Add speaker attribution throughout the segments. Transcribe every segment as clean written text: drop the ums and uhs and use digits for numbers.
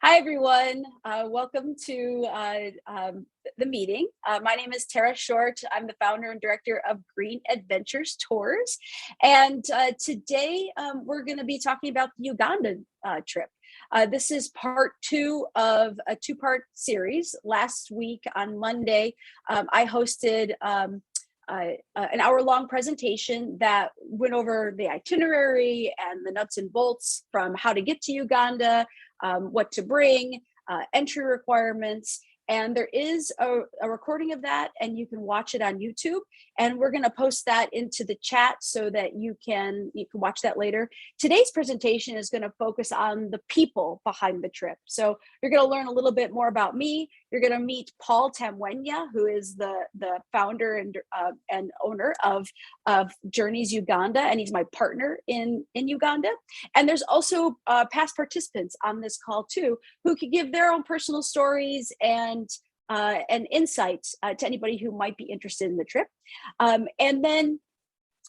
Speaker 1: Hi, everyone. Welcome to the meeting. My name is Tara Short. I'm the founder and director of Green Edventures Tours. And today we're going to be talking about the Uganda trip. This is part two of a two-part series. Last week on Monday, I hosted an hour-long presentation that went over the itinerary and the nuts and bolts from how to get to Uganda, what to bring, entry requirements. And there is a recording of that, and you can watch it on YouTube. And we're going to post that into the chat so that you can watch that later. Today's presentation is going to focus on the people behind the trip. So you're going to learn a little bit more about me. You're going to meet Paul Tamwenya, who is the founder and owner of Journeys Uganda, and he's my partner in Uganda. And there's also past participants on this call too, who could give their own personal stories and insights to anybody who might be interested in the trip. And then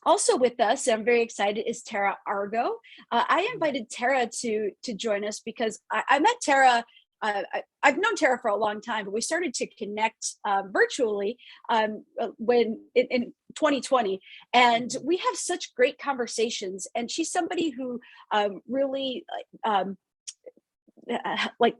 Speaker 1: also with us, I'm very excited, is Terra Argo. I invited Terra to join us because I met Terra. I've known Terra for a long time, but we started to connect virtually when in 2020, and we have such great conversations. And she's somebody who really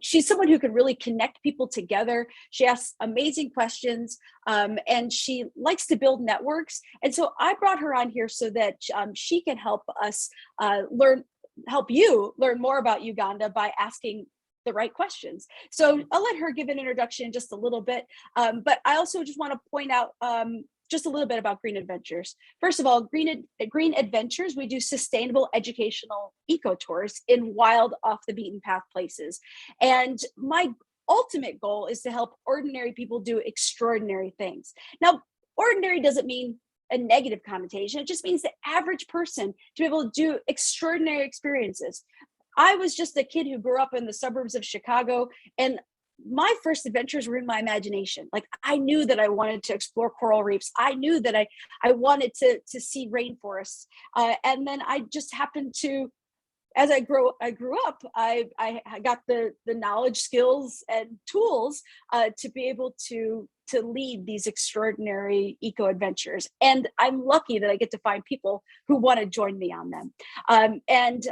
Speaker 1: she's someone who can really connect people together. She asks amazing questions, and she likes to build networks. And so I brought her on here so that she can help us help you learn more about Uganda by asking the right questions. So I'll let her give an introduction in just a little bit. But I also just want to point out just a little bit about Green Adventures. First of all, Green Adventures, we do sustainable educational eco tours in wild, off the beaten path places. And my ultimate goal is to help ordinary people do extraordinary things. Now, ordinary doesn't mean a negative connotation. It just means the average person to be able to do extraordinary experiences. I was just a kid who grew up in the suburbs of Chicago, and my first adventures were in my imagination. Like, I knew that I wanted to explore coral reefs. I knew that I wanted to see rainforests. And then I just happened to, as I grew up, I got the knowledge, skills, and tools to be able to lead these extraordinary eco adventures. And I'm lucky that I get to find people who want to join me on them. And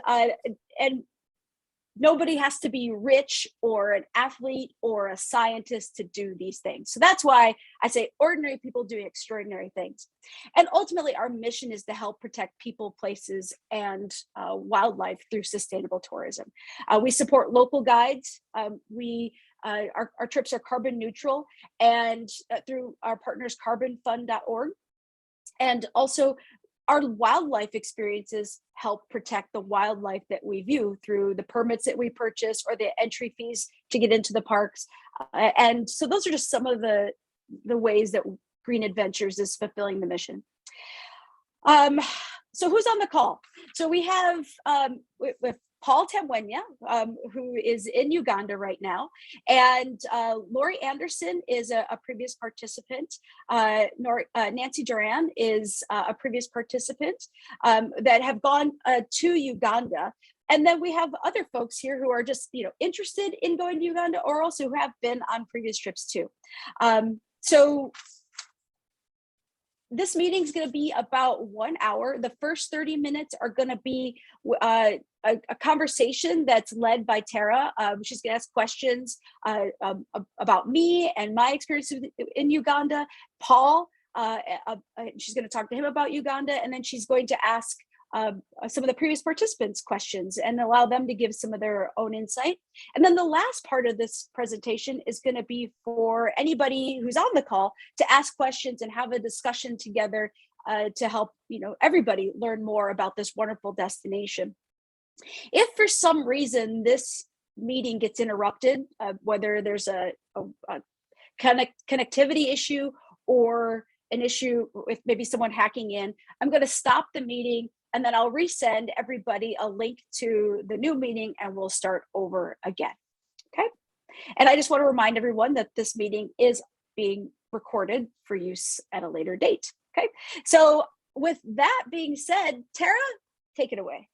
Speaker 1: nobody has to be rich or an athlete or a scientist to do these things. So that's why I say ordinary people doing extraordinary things. And ultimately, our mission is to help protect people, places, and wildlife through sustainable tourism. We support local guides. Our trips are carbon neutral, and through our partners, carbonfund.org. And also, our wildlife experiences help protect the wildlife that we view through the permits that we purchase or the entry fees to get into the parks. And so those are just some of the ways that Green Adventures is fulfilling the mission. So who's on the call? So we have with Paul Tamwenya, who is in Uganda right now, and Lori Anderson is a previous participant. Nancy Duran is a previous participant that have gone to Uganda. And then we have other folks here who are just interested in going to Uganda, or also who have been on previous trips too. So this meeting is going to be about 1 hour. The first 30 minutes are going to be a conversation that's led by Terra. She's going to ask questions about me and my experience in Uganda. Paul, she's going to talk to him about Uganda, and then she's going to ask some of the previous participants questions and allow them to give some of their own insight. And then the last part of this presentation is going to be for anybody who's on the call to ask questions and have a discussion together to help everybody learn more about this wonderful destination. If for some reason this meeting gets interrupted, whether there's a connectivity issue or an issue with maybe someone hacking in, I'm going to stop the meeting, and then I'll resend everybody a link to the new meeting, and we'll start over again. Okay. And I just want to remind everyone that this meeting is being recorded for use at a later date. Okay. So with that being said, Terra, take it away.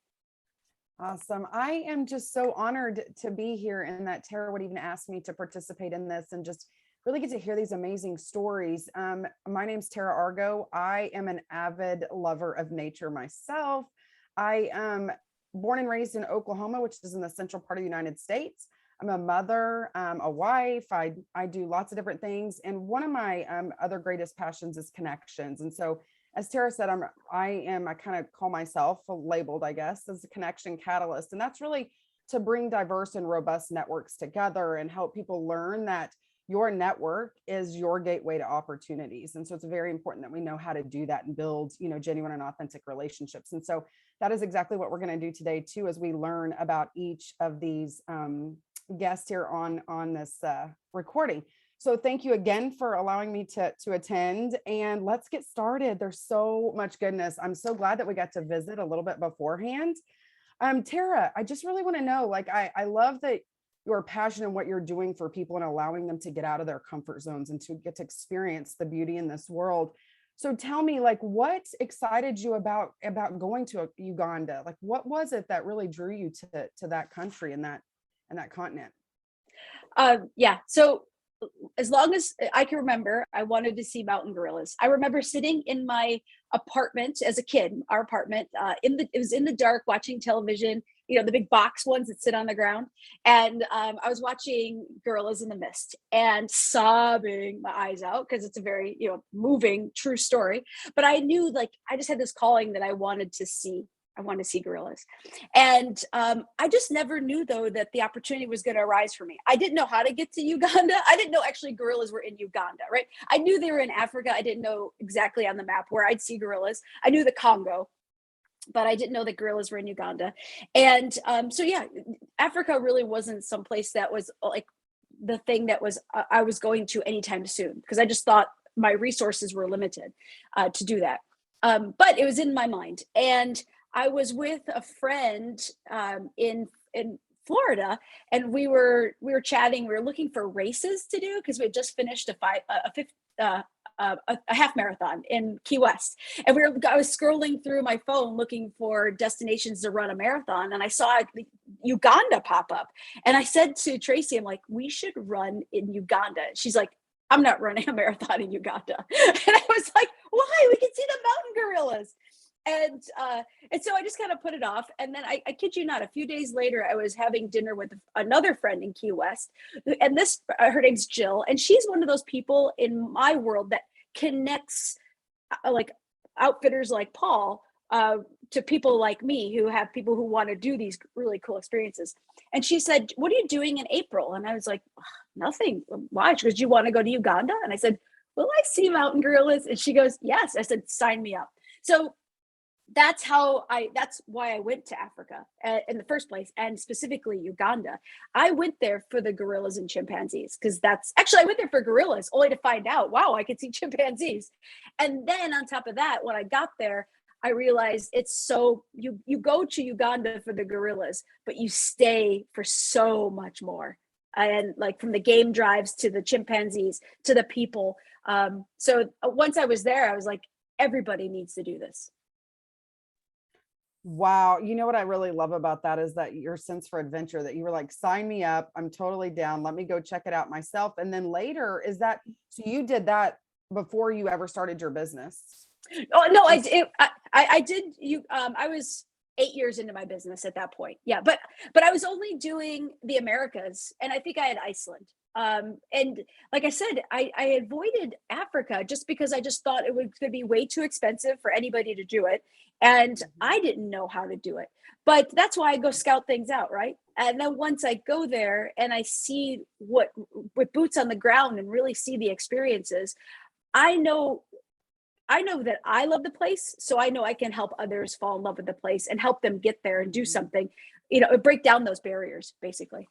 Speaker 2: Awesome. I am just so honored to be here and that Terra would even ask me to participate in this and just really get to hear these amazing stories. My name's Terra Argo. I am an avid lover of nature myself. I am born and raised in Oklahoma, which is in the central part of the United States. I'm a mother, a wife. I do lots of different things. And one of my other greatest passions is connections. And so as Terra said, I kind of call myself labeled, I guess, as a connection catalyst. And that's really to bring diverse and robust networks together and help people learn that your network is your gateway to opportunities. And so it's very important that we know how to do that and build, genuine and authentic relationships. And so that is exactly what we're going to do today too, as we learn about each of these guests here on this recording. So thank you again for allowing me to attend, and let's get started. There's so much goodness. I'm so glad that we got to visit a little bit beforehand. Terra, I just really want to know, like, I love that your passion and what you're doing for people and allowing them to get out of their comfort zones and to get to experience the beauty in this world. So tell me, like, what excited you about going to Uganda? Like, what was it that really drew you to that country and that continent?
Speaker 1: Yeah. So as long as I can remember, I wanted to see mountain gorillas. I remember sitting in my apartment as a kid, our apartment, it was in the dark, watching television, the big box ones that sit on the ground. And I was watching Gorillas in the Mist and sobbing my eyes out because it's a very, moving, true story. But I knew, like, I just had this calling that I wanted to see. I want to see gorillas. And I just never knew, though, that the opportunity was going to arise for me. I didn't know how to get to Uganda. I didn't know actually gorillas were in Uganda, right? I knew they were in Africa. I didn't know exactly on the map where I'd see gorillas. I knew the Congo, but I didn't know that gorillas were in Uganda. And so, yeah, Africa really wasn't someplace that was like the thing that was I was going to anytime soon, because I just thought my resources were limited to do that. But it was in my mind. And I was with a friend in Florida, and we were chatting. We were looking for races to do because we had just finished a half marathon in Key West, and I was scrolling through my phone looking for destinations to run a marathon, and I saw Uganda pop up, and I said to Tracy, I'm like, we should run in Uganda. She's like, I'm not running a marathon in Uganda, and I was like, why? We can see the mountain gorillas. And so I just kind of put it off. And then I kid you not, a few days later, I was having dinner with another friend in Key West. And her name's Jill. And she's one of those people in my world that connects like outfitters like Paul to people like me who have people who want to do these really cool experiences. And she said, what are you doing in April? And I was like, nothing. Why? She goes, you want to go to Uganda? And I said, will I see mountain gorillas? And she goes, yes. I said, sign me up. So that's why I went to Africa in the first place, and specifically Uganda. I went there for the gorillas and chimpanzees, because I went there for gorillas only to find out, wow, I could see chimpanzees. And then on top of that, when I got there, I realized it's so you go to Uganda for the gorillas, but you stay for so much more. And like from the game drives to the chimpanzees to the people. So once I was there, I was like, everybody needs to do this.
Speaker 2: Wow. You know what I really love about that is that your sense for adventure, that you were like, sign me up. I'm totally down. Let me go check it out myself. And then later, so you did that before you ever started your business?
Speaker 1: Oh, no, I did. I was 8 years into my business at that point. Yeah. But I was only doing the Americas, and I think I had Iceland. And like I said, I avoided Africa just because I just thought it was going to be way too expensive for anybody to do it. And I didn't know how to do it. But that's why I go scout things out, right? And then once I go there and I see with boots on the ground and really see the experiences, I know that I love the place. So I know I can help others fall in love with the place and help them get there and do something, break down those barriers, basically.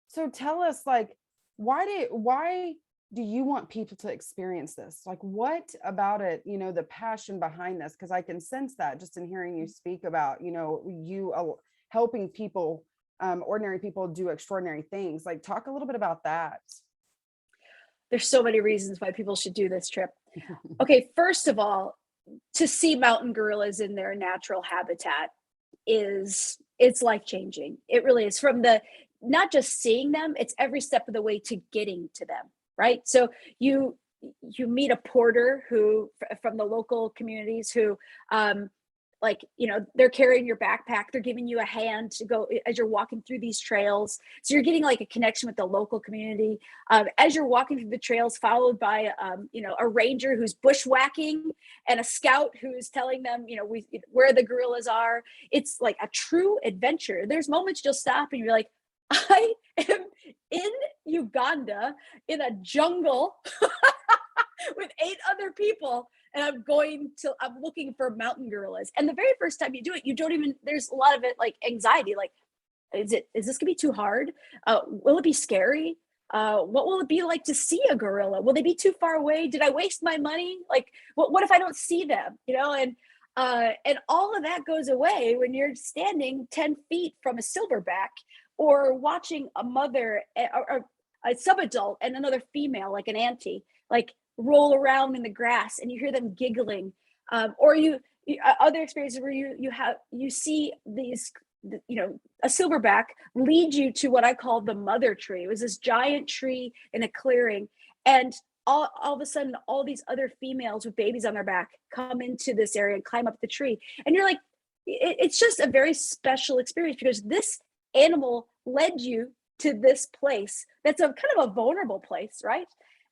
Speaker 2: So tell us, like, why do you want people to experience this? Like, what about it, the passion behind this? Because I can sense that just in hearing you speak about, you helping people, ordinary people do extraordinary things. Like, talk a little bit about that.
Speaker 1: There's so many reasons why people should do this trip. Okay, first of all, to see mountain gorillas in their natural habitat it's life-changing. It really is, from the not just seeing them, it's every step of the way to getting to them, right? So you meet a porter who from the local communities who like, they're carrying your backpack, they're giving you a hand to go as you're walking through these trails, so you're getting like a connection with the local community as you're walking through the trails, followed by a ranger who's bushwhacking and a scout who's telling them where the gorillas are. It's like a true adventure. There's moments you'll stop and you're like, I am in Uganda in a jungle with 8 other people, and I'm looking for mountain gorillas. And the very first time you do it, you don't even, there's a lot of it like anxiety, like, is this gonna be too hard? Will it be scary? What will it be like to see a gorilla? Will they be too far away? Did I waste my money? Like, what if I don't see them? And all of that goes away when you're standing 10 feet from a silverback, or watching a mother or a subadult and another female, like an auntie, like roll around in the grass, and you hear them giggling. Or other experiences where you see these, a silverback lead you to what I call the mother tree. It was this giant tree in a clearing, and all of a sudden, all these other females with babies on their back come into this area and climb up the tree. And you're like, it's just a very special experience, because this animal led you to this place that's a kind of a vulnerable place, right?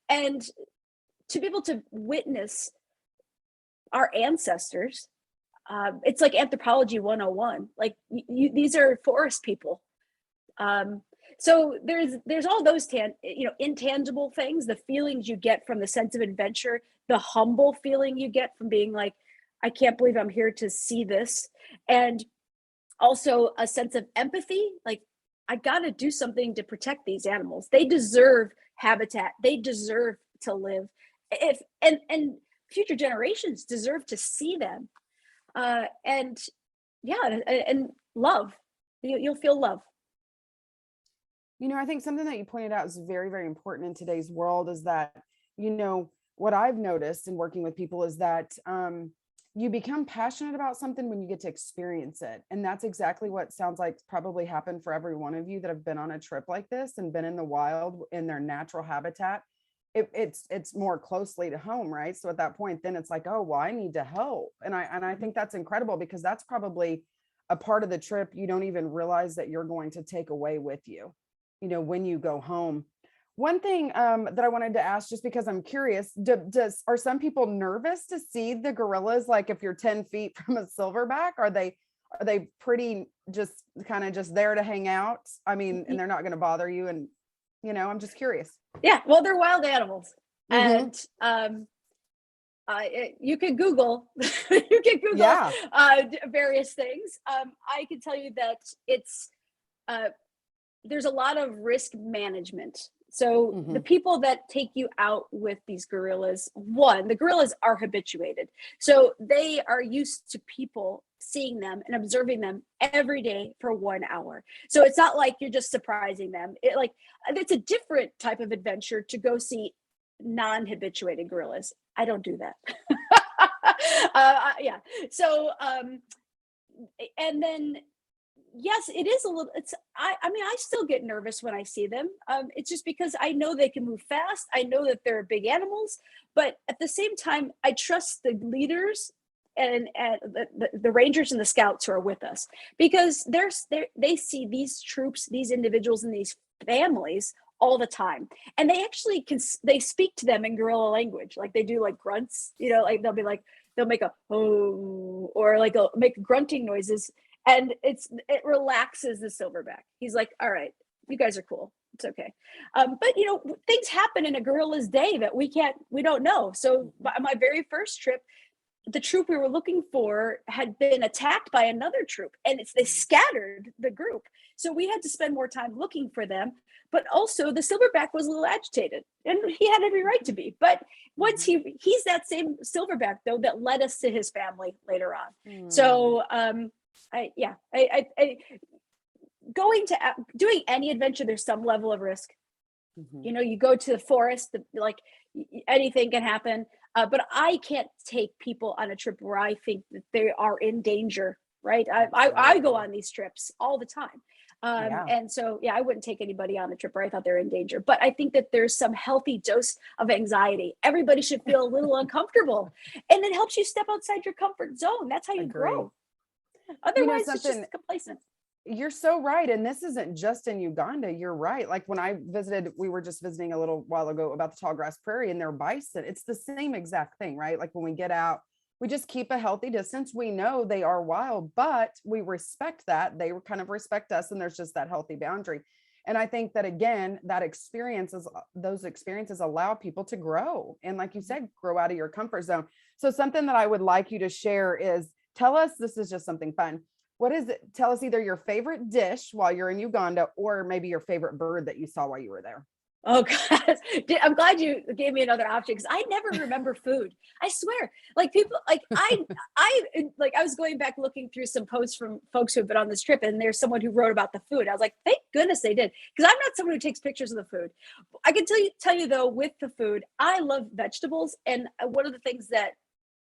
Speaker 1: And to be able to witness our ancestors, it's like anthropology 101. Like, these are forest people. So there's all those intangible things, the feelings you get from the sense of adventure, the humble feeling you get from being like, I can't believe I'm here to see this. And also a sense of empathy, like, I got to do something to protect these animals. They deserve habitat. They deserve to live. And future generations deserve to see them. And love. You'll feel love.
Speaker 2: I think something that you pointed out is very, very important in today's world is that, what I've noticed in working with people is that you become passionate about something when you get to experience it. And that's exactly what sounds like probably happened for every one of you that have been on a trip like this and been in the wild in their natural habitat. It's more closely to home, right? So at that point, then it's like, oh, well, I need to help. And I think that's incredible, because that's probably a part of the trip you don't even realize that you're going to take away with you, when you go home. One thing that I wanted to ask, just because I'm curious, are some people nervous to see the gorillas? Like, if you're 10 feet from a silverback, are they pretty just kind of just there to hang out? I mean, and they're not going to bother you. And, I'm just curious.
Speaker 1: Yeah, well, they're wild animals.
Speaker 2: Mm-hmm.
Speaker 1: And you can Google,
Speaker 2: Yeah.
Speaker 1: Various things. I can tell you that it's, there's a lot of risk management. So the people that take you out with these gorillas, the gorillas are habituated. So they are used to people seeing them and observing them every day for 1 hour. So it's not like you're just surprising them. It's a different type of adventure to go see non-habituated gorillas. I don't do that. Yeah. So, and then, yes, it is a little, I mean, I still get nervous when I see them. It's just because I know they can move fast. I know that they're big animals, but at the same time, I trust the leaders and the rangers and the scouts who are with us, because they see these troops, these individuals, and these families all the time, and they actually they speak to them in gorilla language, like they do, like grunts, like they'll make a oh, or like make grunting noises, and it relaxes the silverback. He's like, all right, you guys are cool, it's okay. But things happen in a gorilla's day that we don't know. So my very first trip, the troop we were looking for had been attacked by another troop, and they scattered the group. So we had to spend more time looking for them. But also the silverback was a little agitated, and he had every right to be. But once he's that same silverback, though, that led us to his family later on. So doing any adventure, there's some level of risk. You go to the forest, like anything can happen. But I can't take people on a trip where I think that they are in danger, right? I go on these trips all the time.
Speaker 2: Yeah,
Speaker 1: And so, yeah, I wouldn't take anybody on a trip where I thought they're in danger. But I think that there's some healthy dose of anxiety. Everybody should feel a little uncomfortable, and it helps you step outside your comfort zone. That's how you
Speaker 2: agree.
Speaker 1: grow. Otherwise, it's
Speaker 2: Something,
Speaker 1: just complacent.
Speaker 2: you're so right. And this isn't just in Uganda. You're right. Like when I visited, we were just visiting a little while ago about the tall grass prairie and their bison. It's the same exact thing, right? Like when we get out, we just keep a healthy distance. We know they are wild, but we respect that. They kind of respect us. And there's just that healthy boundary. And I think that again, those experiences allow people to grow. And like you said, grow out of your comfort zone. So something that I would like you to share is tell us, this is just something fun. What is it? Tell us either your favorite dish while you're in Uganda or maybe your favorite bird that you saw while you were there.
Speaker 1: Oh God, I'm glad you gave me another option because I never remember food. I swear, like people, like I was going back looking through some posts from folks who have been on this trip, and there's someone who wrote about the food. I was like, thank goodness they did, because I'm not someone who takes pictures of the food. I can tell you though, with the food, I love vegetables, and one of the things that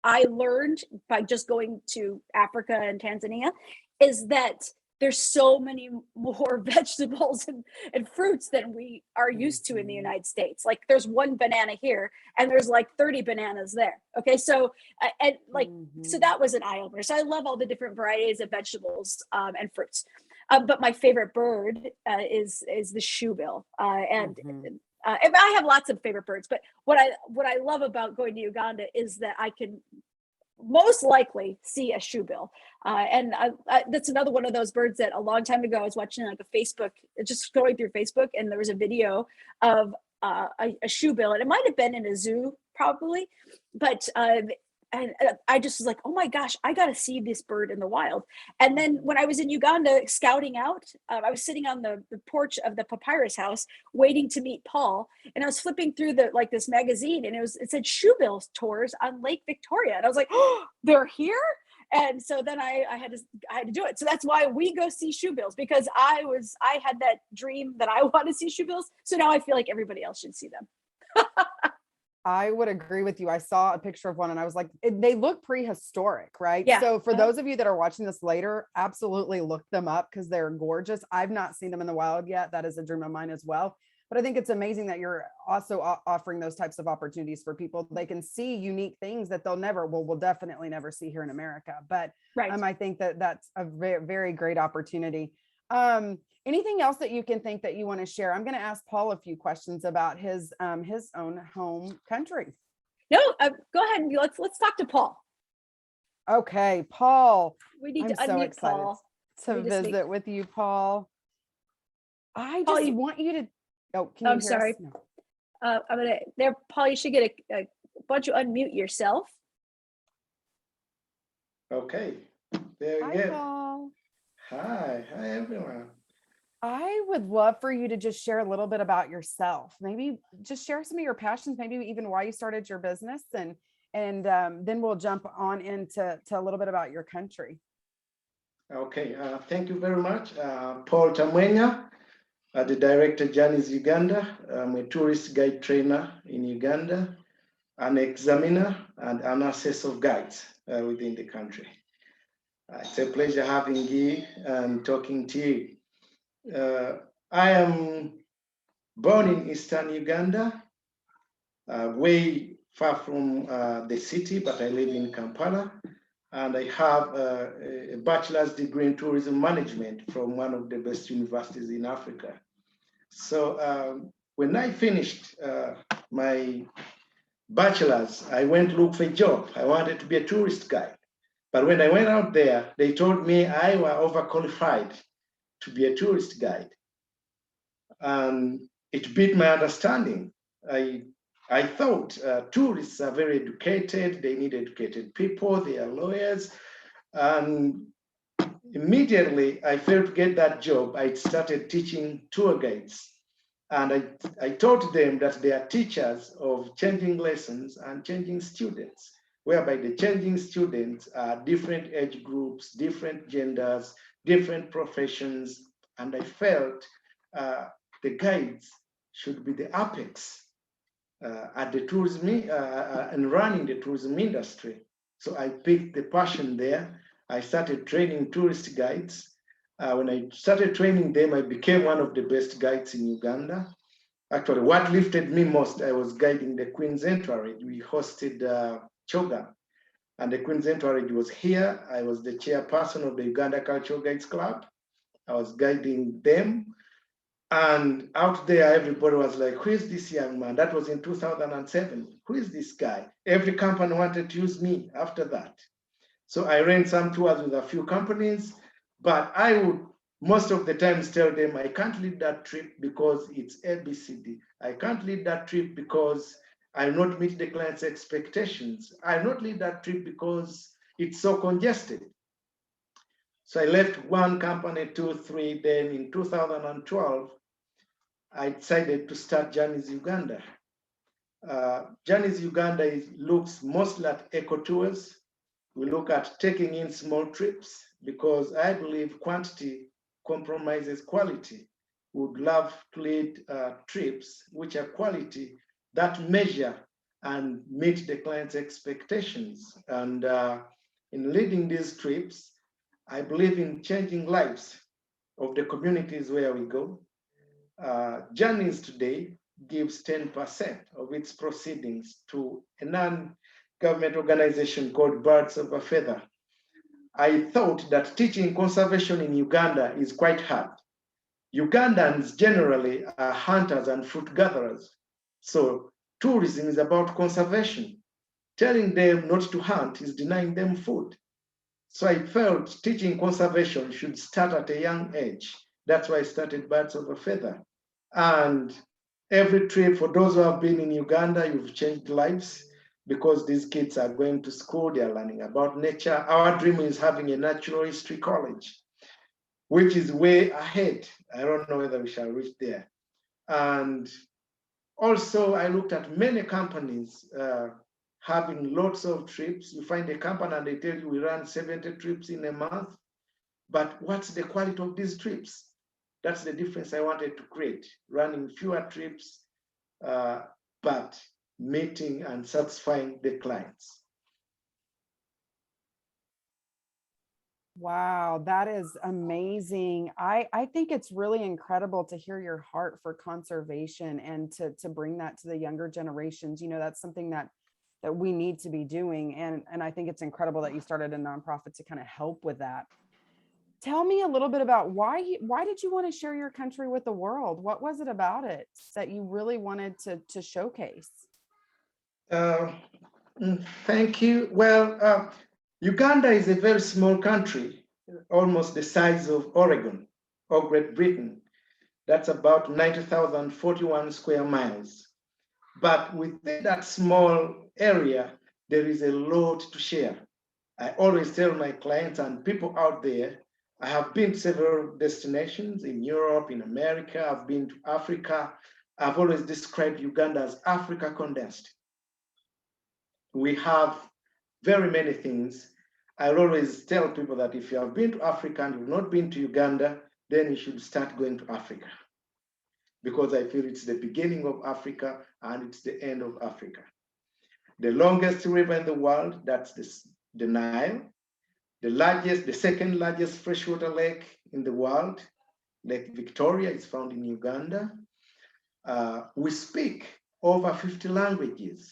Speaker 1: I learned by just going to Africa and Tanzania is that there's so many more vegetables and fruits than we are used to in the United States. Like there's one banana here and there's like 30 bananas there. Okay. So, and like, so that was an eye opener. So I love all the different varieties of vegetables and fruits. But my favorite bird is the shoebill. And I have lots of favorite birds, but what I love about going to Uganda is that I can most likely see a shoebill. And that's another one of those birds that a long time ago I was watching like a Facebook, just scrolling through Facebook, and there was a video of a shoebill, and it might have been in a zoo probably, but and I just was like, oh my gosh, I got to see this bird in the wild. And then when I was in Uganda scouting out, I was sitting on the porch of the papyrus house waiting to meet Paul. And I was flipping through this magazine, and it said shoebill tours on Lake Victoria. And I was like, oh, they're here. And so then I had to do it. So that's why we go see shoebills, because I had that dream that I want to see shoebills. So now I feel like everybody else should see them.
Speaker 2: I would agree with you. I saw a picture of one and I was like, they look prehistoric, right?
Speaker 1: Yeah.
Speaker 2: So for those of you that are watching this later, absolutely look them up because they're gorgeous. I've not seen them in the wild yet. That is a dream of mine as well. But I think it's amazing that you're also offering those types of opportunities for people. They can see unique things that will definitely never see here in America. But
Speaker 1: right.
Speaker 2: I think that that's a very, very great opportunity. Anything else that you can think that you want to share? I'm going to ask Paul a few questions about his own home country.
Speaker 1: No, go ahead. Let's talk to Paul.
Speaker 2: Okay, Paul.
Speaker 1: We need
Speaker 2: I'm
Speaker 1: to unmute
Speaker 2: so excited
Speaker 1: Paul
Speaker 2: to visit with you, Paul. I just want you to. Oh, can you
Speaker 1: I'm
Speaker 2: hear
Speaker 1: sorry.
Speaker 2: us? No.
Speaker 1: I'm gonna there, Paul. You should get a bunch of unmute yourself.
Speaker 3: Okay. There we
Speaker 2: Hi,
Speaker 3: go.
Speaker 2: Paul.
Speaker 3: Hi everyone.
Speaker 2: I would love for you to just share a little bit about yourself. Maybe just share some of your passions, maybe even why you started your business, and then we'll jump on into a little bit about your country.
Speaker 3: Okay, thank you very much. Paul Tamwenya, the Director Journeys Uganda. I'm a tourist guide trainer in Uganda, an examiner and an assessor of guides within the country. It's a pleasure having you and talking to you. I am born in Eastern Uganda, way far from the city, but I live in Kampala, and I have a bachelor's degree in tourism management from one of the best universities in Africa. So when I finished my bachelor's, I went to look for a job. I wanted to be a tourist guide. But when I went out there, they told me I was overqualified to be a tourist guide. And it beat my understanding. I thought tourists are very educated, they need educated people, they are lawyers. And immediately I failed to get that job. I started teaching tour guides. And I taught them that they are teachers of changing lessons and changing students, whereby the changing students are different age groups, different genders, different professions. And I felt the guides should be the apex at the tourism and running the tourism industry. So I picked the passion there, I started training tourist guides. When I started training them, I became one of the best guides in Uganda. Actually, what lifted me most, I was guiding the Queen's Entourage. We hosted Choga, and the Queen's Entourage was here. I was the chairperson of the Uganda Cultural Guides Club. I was guiding them. And out there, everybody was like, who is this young man? That was in 2007. Who is this guy? Every company wanted to use me after that. So I ran some tours with a few companies, but I would most of the times tell them, I can't lead that trip because it's ABCD. I can't lead that trip because I not meet the client's expectations. I not lead that trip because it's so congested. So I left one company, 2, 3. Then in 2012, I decided to start Journeys Uganda. Journeys Uganda looks mostly at eco tours. We look at taking in small trips because I believe quantity compromises quality. We would love to lead trips which are quality that measure and meet the client's expectations. And in leading these trips, I believe in changing lives of the communities where we go. Journeys today gives 10% of its proceedings to a non-government organization called Birds of a Feather. I thought that teaching conservation in Uganda is quite hard. Ugandans generally are hunters and fruit gatherers. So tourism is about conservation. Telling them not to hunt is denying them food. So I felt teaching conservation should start at a young age. That's why I started Birds of a Feather. And every trip, for those who have been in Uganda, you've changed lives because these kids are going to school, they're learning about nature. Our dream is having a natural history college, which is way ahead. I don't know whether we shall reach there. And also, I looked at many companies having lots of trips. You find a company and they tell you we run 70 trips in a month, but what's the quality of these trips? That's the difference I wanted to create, running fewer trips, but meeting and satisfying the clients.
Speaker 2: Wow, that is amazing. I think it's really incredible to hear your heart for conservation and to bring that to the younger generations. You know, that's something that we need to be doing. And I think it's incredible that you started a nonprofit to kind of help with that. Tell me a little bit about why did you want to share your country with the world? What was it about it that you really wanted to showcase?
Speaker 3: Thank you. Well, Uganda is a very small country, almost the size of Oregon or Great Britain. That's about 90,041 square miles. But within that small area, there is a lot to share. I always tell my clients and people out there, I have been to several destinations in Europe, in America, I've been to Africa. I've always described Uganda as Africa condensed. We have very many things. I'll always tell people that if you have been to Africa and you've not been to Uganda, then you should start going to Africa. Because I feel it's the beginning of Africa and it's the end of Africa. The longest river in the world, that's the Nile. The second largest freshwater lake in the world, Lake Victoria, is found in Uganda. We speak over 50 languages.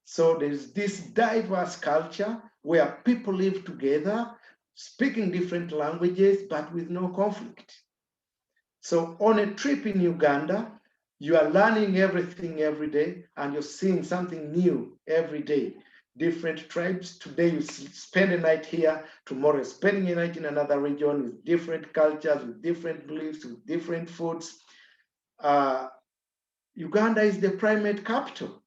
Speaker 3: So there's this diverse culture where people live together, speaking different languages, but with no conflict. So on a trip in Uganda, you are learning everything every day, and you're seeing something new every day. Different tribes. Today you spend a night here, tomorrow spending a night in another region with different cultures, with different beliefs, with different foods. Uganda is the primate capital.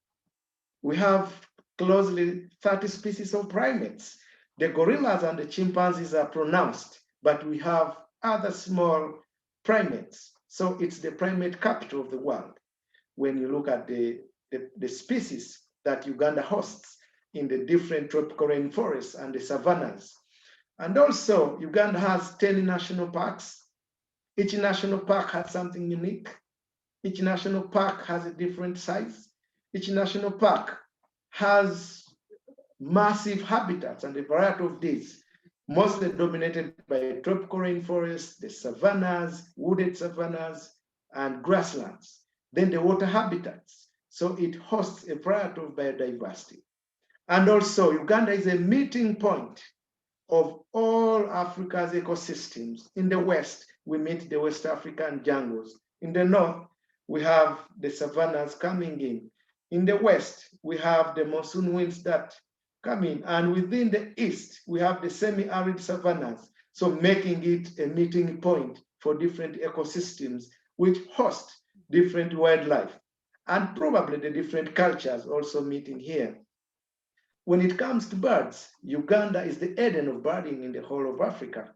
Speaker 3: We have closely 30 species of primates. The gorillas and the chimpanzees are pronounced, but we have other small primates. So it's the primate capital of the world. When you look at the species that Uganda hosts in the different tropical rainforests and the savannas. And also, Uganda has 10 national parks. Each national park has something unique. Each national park has a different size. Each national park has massive habitats and a variety of these. mostly dominated by tropical rainforests, the savannas, wooded savannas, and grasslands. Then the water habitats. So it hosts a variety of biodiversity. And also, Uganda is a meeting point of all Africa's ecosystems. In the west, we meet the West African jungles. In the north, we have the savannas coming in. In the west, we have the monsoon winds that come in. And within the east, we have the semi-arid savannas. So making it a meeting point for different ecosystems, which host different wildlife. And probably the different cultures also meeting here. When it comes to birds, Uganda is the Eden of birding in the whole of Africa.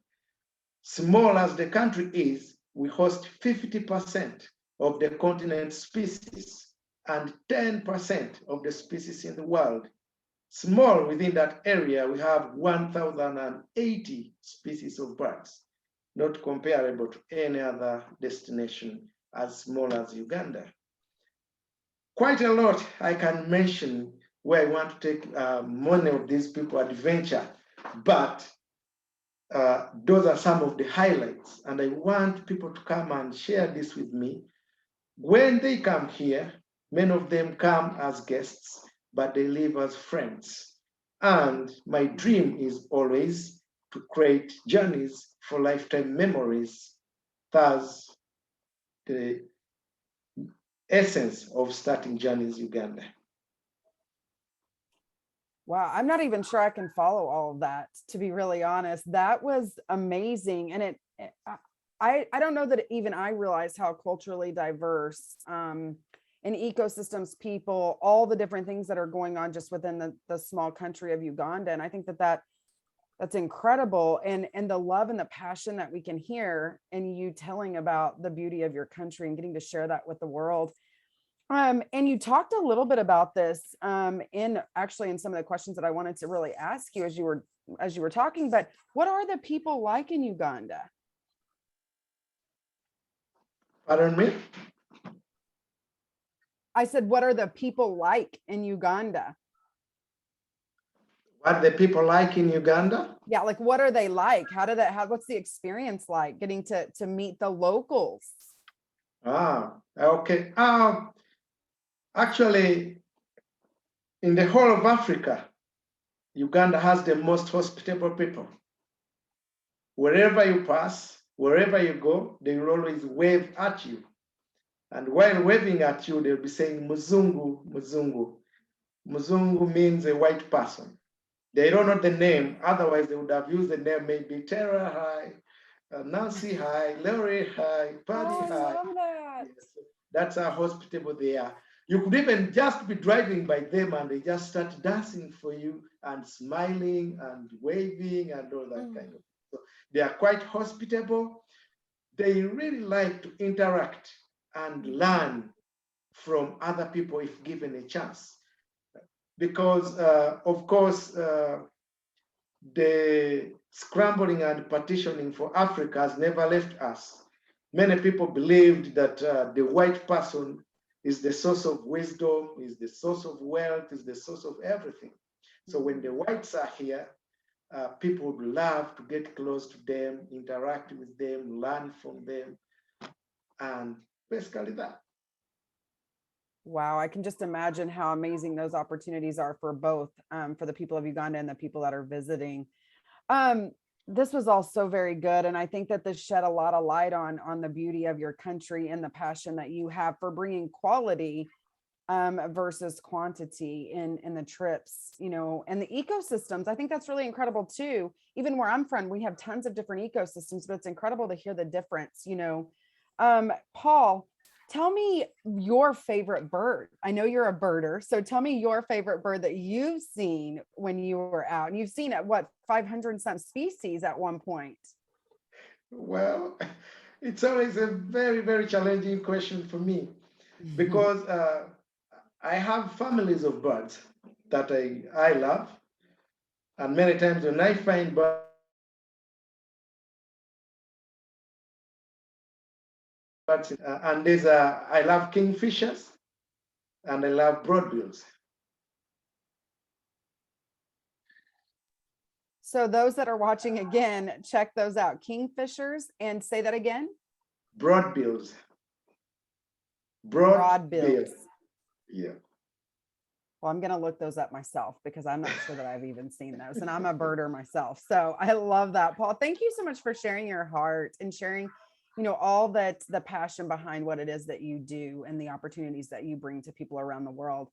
Speaker 3: Small as the country is, we host 50% of the continent's species and 10% of the species in the world. Small within that area, we have 1,080 species of birds, not comparable to any other destination as small as Uganda. Quite a lot I can mention where I want to take many of these people adventure, but those are some of the highlights. And I want people to come and share this with me. When they come here, many of them come as guests, but they live as friends. And my dream is always to create journeys for lifetime memories. Thus, the essence of starting Journeys Uganda.
Speaker 2: Wow, I'm not even sure I can follow all of that, to be really honest. That was amazing. And I don't know that even I realized how culturally diverse in ecosystems, people, all the different things that are going on just within the small country of Uganda. And I think that's incredible. And the love and the passion that we can hear in you telling about the beauty of your country and getting to share that with the world. And you talked a little bit about this in some of the questions that I wanted to really ask you as you were talking, but what are the people like in Uganda?
Speaker 3: Pardon me?
Speaker 2: I said, what are the people like in Uganda?
Speaker 3: What the people like in Uganda?
Speaker 2: Yeah, like what are they like? What's the experience like getting to meet the locals?
Speaker 3: Okay. Actually, in the whole of Africa, Uganda has the most hospitable people. Wherever you pass, wherever you go, they will always wave at you. And while waving at you, they'll be saying, Muzungu, Muzungu. Muzungu means a white person. They don't know the name, otherwise they would have used the name, maybe Terra, hi, Nancy, hi, Laurie, hi, Paddy, hi.
Speaker 2: I love that.
Speaker 3: Yes. That's how hospitable they are. You could even just be driving by them and they just start dancing for you and smiling and waving and all that kind of. So they are quite hospitable. They really like to interact and learn from other people if given a chance. Because, of course, the scrambling and partitioning for Africa has never left us. Many people believed that the white person is the source of wisdom, is the source of wealth, is the source of everything. So when the whites are here, people would love to get close to them, interact with them, learn from them, and basically that.
Speaker 2: Wow, I can just imagine how amazing those opportunities are for both, for the people of Uganda and the people that are visiting. This was all so very good. And I think that this shed a lot of light on the beauty of your country and the passion that you have for bringing quality versus quantity in the trips, and the ecosystems. I think that's really incredible too. Even where I'm from, we have tons of different ecosystems, but it's incredible to hear the difference, Paul, tell me your favorite bird. I know you're a birder, so tell me your favorite bird that you've seen when you were out. And you've seen at what, 500 some species at one point?
Speaker 3: Well, it's always a very, very challenging question for me because I have families of birds that I love. And many times when I find birds, and I love kingfishers and I love broadbills.
Speaker 2: So those that are watching again, check those out. Kingfishers, and say that again.
Speaker 3: Broadbills.
Speaker 2: Broadbills.
Speaker 3: Yeah.
Speaker 2: Well, I'm going to look those up myself because I'm not sure that I've even seen those, and I'm a birder myself. So I love that, Paul. Thank you so much for sharing your heart and sharing, all that, the passion behind what it is that you do and the opportunities that you bring to people around the world.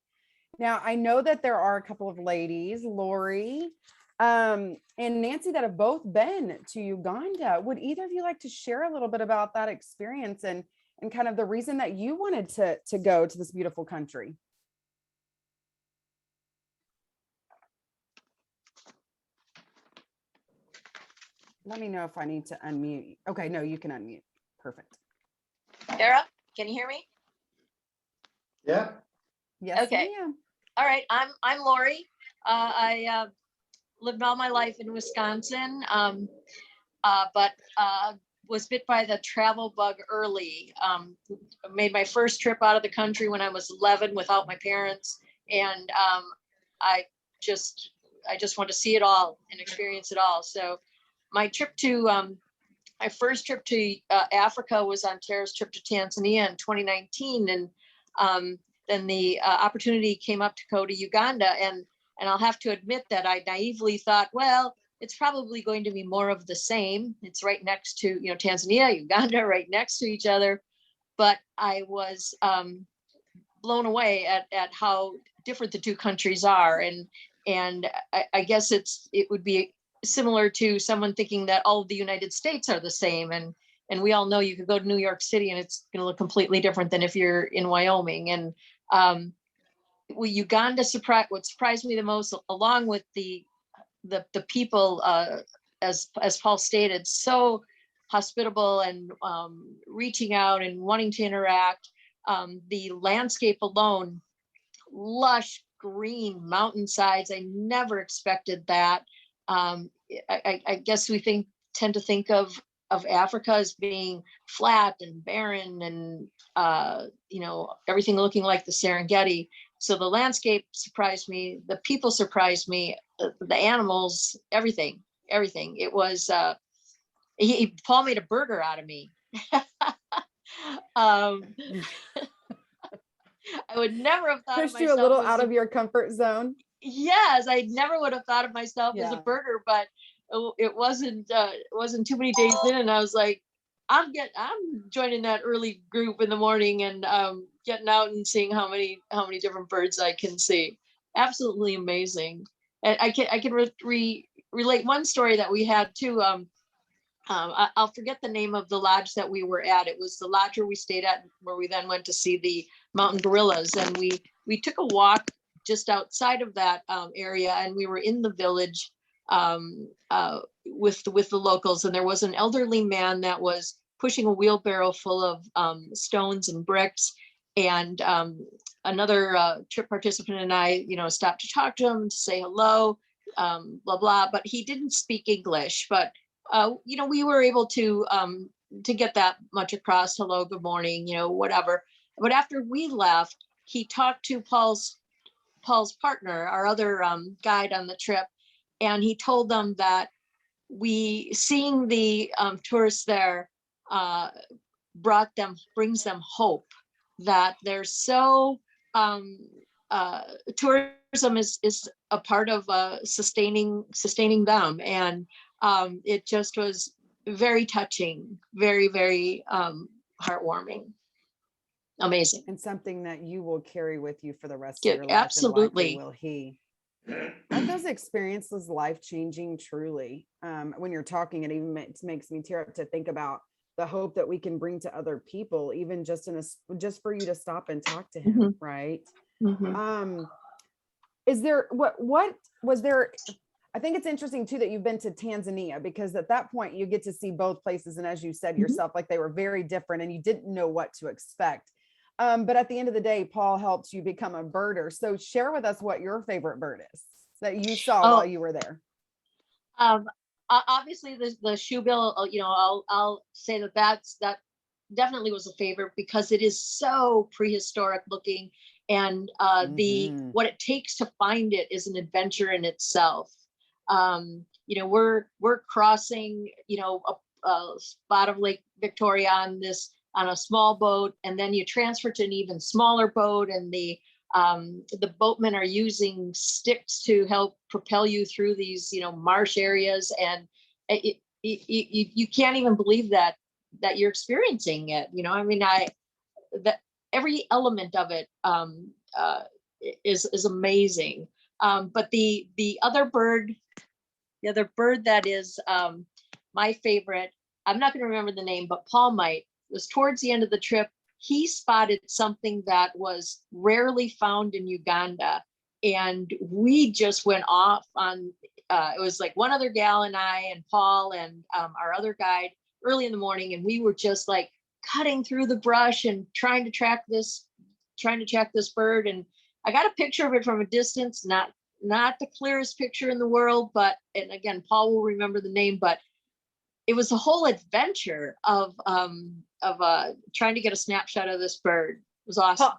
Speaker 2: Now, I know that there are a couple of ladies, Lori and Nancy, that have both been to Uganda. Would either of you like to share a little bit about that experience and kind of the reason that you wanted to go to this beautiful country? Let me know if I need to unmute. Okay, no, you can unmute. Perfect.
Speaker 4: Terra, can you hear me?
Speaker 3: Yeah.
Speaker 2: Yes,
Speaker 4: Okay.
Speaker 2: ma'am.
Speaker 4: All right, I'm Lori. I lived all my life in Wisconsin, but was bit by the travel bug early. Made my first trip out of the country when I was 11 without my parents, and I just want to see it all and experience it all. So my first trip to Africa was on Terra's trip to Tanzania in 2019, and then the opportunity came up to go to Uganda, and I'll have to admit that I naively thought, well, it's probably going to be more of the same. It's right next to Tanzania, Uganda, right next to each other, but I was blown away at how different the two countries are, and I guess it would be similar to someone thinking that all of the United States are the same. And we all know you could go to New York City and it's going to look completely different than if you're in Wyoming. And Uganda what surprised me the most, along with the people, as Paul stated, so hospitable and reaching out and wanting to interact. The landscape alone, lush green mountainsides. I never expected that. I guess we tend to think of Africa as being flat and barren and everything looking like the Serengeti. So the landscape surprised me, the people surprised me, the animals, everything. It was Paul made a burger out of me. I would never have thought
Speaker 2: Pushed
Speaker 4: of
Speaker 2: you
Speaker 4: myself
Speaker 2: a little
Speaker 4: as
Speaker 2: out of your comfort zone.
Speaker 4: Yes, I never would have thought of myself as a birder, but it wasn't too many days in, and I was like, I'm joining that early group in the morning and getting out and seeing how many different birds I can see. Absolutely amazing. And I can relate one story that we had too. I'll forget the name of the lodge that we were at. It was the lodge where we stayed at, where we then went to see the mountain gorillas, and we took a walk just outside of that area, and we were in the village with the locals, and there was an elderly man that was pushing a wheelbarrow full of stones and bricks, and another trip participant and I, stopped to talk to him, to say hello, blah blah, but he didn't speak English, but we were able to get that much across. Hello, good morning, whatever. But after we left, he talked to Paul's partner, our other guide on the trip, and he told them that seeing the tourists there brings them hope, that they're so tourism is a part of sustaining them, and it just was very touching, very, very heartwarming. Amazing.
Speaker 2: And something that you will carry with you for the rest
Speaker 4: Yeah,
Speaker 2: of your life.
Speaker 4: absolutely.
Speaker 2: And likely will he. Aren't those experiences life-changing, truly? When you're talking, it even makes me tear up to think about the hope that we can bring to other people, even just for you to stop and talk to him,
Speaker 4: Mm-hmm.
Speaker 2: right?
Speaker 4: Mm-hmm.
Speaker 2: Is there, what was there? I think it's interesting too that you've been to Tanzania, because at that point you get to see both places, and as you said yourself, like they were very different and you didn't know what to expect. But at the end of the day, Paul helped you become a birder. So share with us what your favorite bird is that you saw while you were there.
Speaker 4: Obviously the shoebill, I'll say that definitely was a favorite, because it is so prehistoric looking, and what it takes to find it is an adventure in itself. we're crossing, a spot of Lake Victoria on a small boat, and then you transfer to an even smaller boat, and the boatmen are using sticks to help propel you through these, marsh areas, and you can't even believe that you're experiencing it. That every element of it is amazing. But the other bird that is my favorite, I'm not going to remember the name, but Paul might, was towards the end of the trip. He spotted something that was rarely found in Uganda. And we just went off on, it was like one other gal and I and Paul and our other guide early in the morning. And we were just like cutting through the brush and trying to track this bird. And I got a picture of it from a distance, not the clearest picture in the world, but, and again, Paul will remember the name, but it was a whole adventure of trying to get a snapshot of this bird. It was awesome.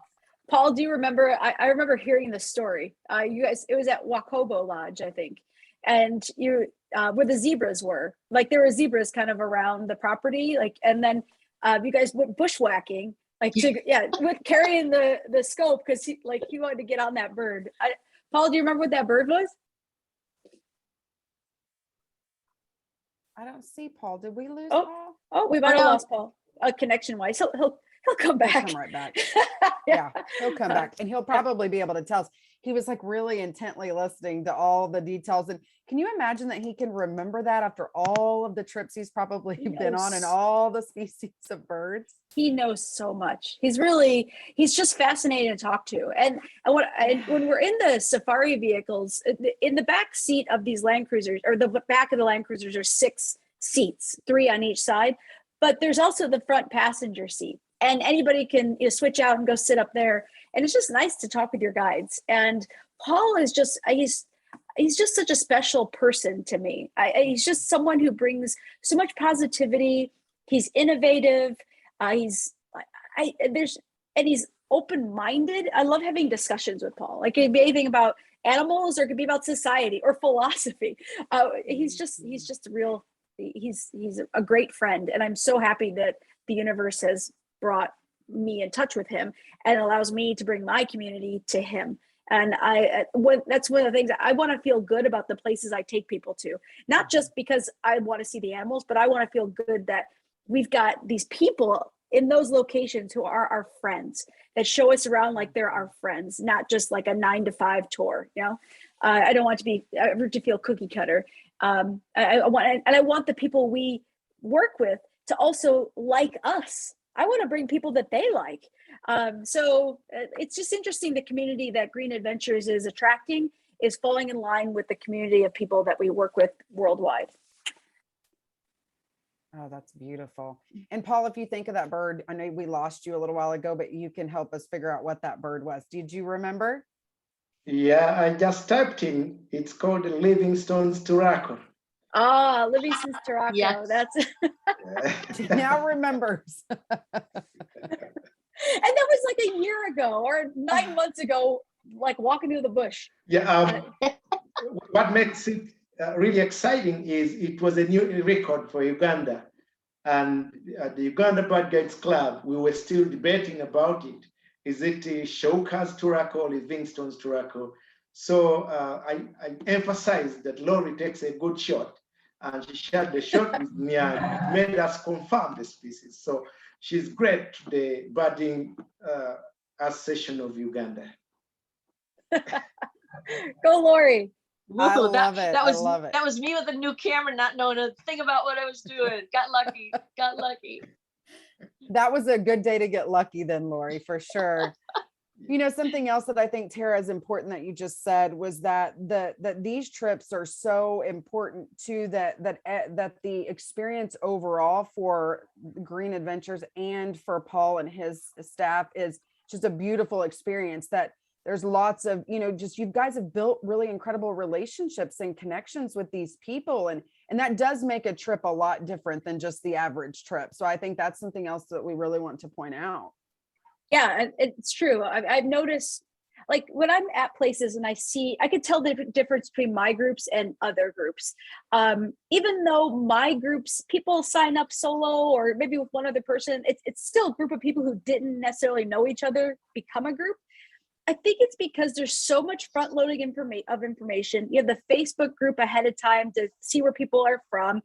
Speaker 1: Paul, do you remember? I remember hearing this story. You guys, it was at Wakobo Lodge, I think, and you where the zebras were. Like there were zebras kind of around the property, like, and then you guys went bushwhacking, like with carrying the scope because he wanted to get on that bird. Paul, do you remember what that bird was?
Speaker 2: I don't see Paul. Did we lose
Speaker 1: Paul?
Speaker 2: Paul?
Speaker 1: We might have lost Paul. Connection wise, he'll come back.
Speaker 2: He'll come right back. Yeah, he'll come back, and he'll probably be able to tell us. He was like really intently listening to all the details. And can you imagine that he can remember that after all of the trips he's probably been on and all the species of birds?
Speaker 1: He knows so much. He's just fascinating to talk to. And when we're in the safari vehicles, in the back seat of these Land Cruisers, or the back of the Land Cruisers, are 6 seats, 3 on each side. But there's also the front passenger seat, and anybody can switch out and go sit up there. And it's just nice to talk with your guides. And Paul is just, he's just such a special person to me. He's just someone who brings so much positivity. He's innovative. He's open-minded. I love having discussions with Paul. Like it could be anything about animals, or it could be about society or philosophy. He's a great friend, and I'm so happy that the universe has brought me in touch with him and allows me to bring my community to him. And that's one of the things. I want to feel good about the places I take people to, not just because I want to see the animals, but I want to feel good that we've got these people in those locations who are our friends, that show us around like they're our friends, not just like a 9-to-5 tour. I don't want to feel cookie cutter. I want the people we work with to also like us. I want to bring people that they like. So it's just interesting. The community that Green Adventures is attracting is falling in line with the community of people that we work with worldwide.
Speaker 2: Oh, that's beautiful. And Paul, if you think of that bird, I know we lost you a little while ago, but you can help us figure out what that bird was. Did you remember?
Speaker 3: Yeah, I just typed in. It's called Livingstone's turako.
Speaker 1: Ah, Livingstone's turako.
Speaker 4: Yes.
Speaker 1: That's
Speaker 2: now remembers.
Speaker 1: And that was like a year ago or 9 months ago, like walking through the bush.
Speaker 3: Yeah. What makes it really exciting is it was a new record for Uganda, and at the Uganda Bird Guides Club, we were still debating about it. Is it Shoka's turako or Livingstone's turako? So I emphasized that Lori takes a good shot, and she shared the shot with me, and it made us confirm the species. So she's great to the Birding Association of Uganda.
Speaker 1: Go, Lori.
Speaker 2: I love it.
Speaker 4: That was,
Speaker 2: I love it.
Speaker 4: That was me with a new camera, not knowing a thing about what I was doing. Got lucky.
Speaker 2: That was a good day to get lucky then, Lori, for sure. Something else that I think, Terra, is important that you just said was that these trips are so important too, that the experience overall for Green Adventures and for Paul and his staff is just a beautiful experience. That there's lots of, just you guys have built really incredible relationships and connections with these people. And that does make a trip a lot different than just the average trip. So I think that's something else that we really want to point out.
Speaker 1: Yeah, it's true. I've noticed, like when I'm at places and I could tell the difference between my groups and other groups. Even though my groups, people sign up solo or maybe with one other person, it's still a group of people who didn't necessarily know each other become a group. I think it's because there's so much front loading information. You have the Facebook group ahead of time to see where people are from.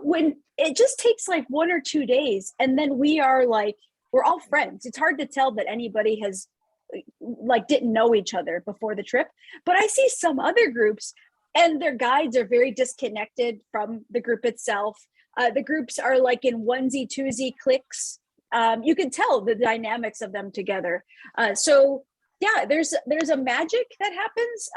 Speaker 1: When it just takes like 1 or 2 days, and then we're all friends. It's hard to tell that anybody has didn't know each other before the trip. But I see some other groups and their guides are very disconnected from the group itself. The groups are like in onesie twosie cliques. You can tell the dynamics of them together. So yeah, there's a magic that happens.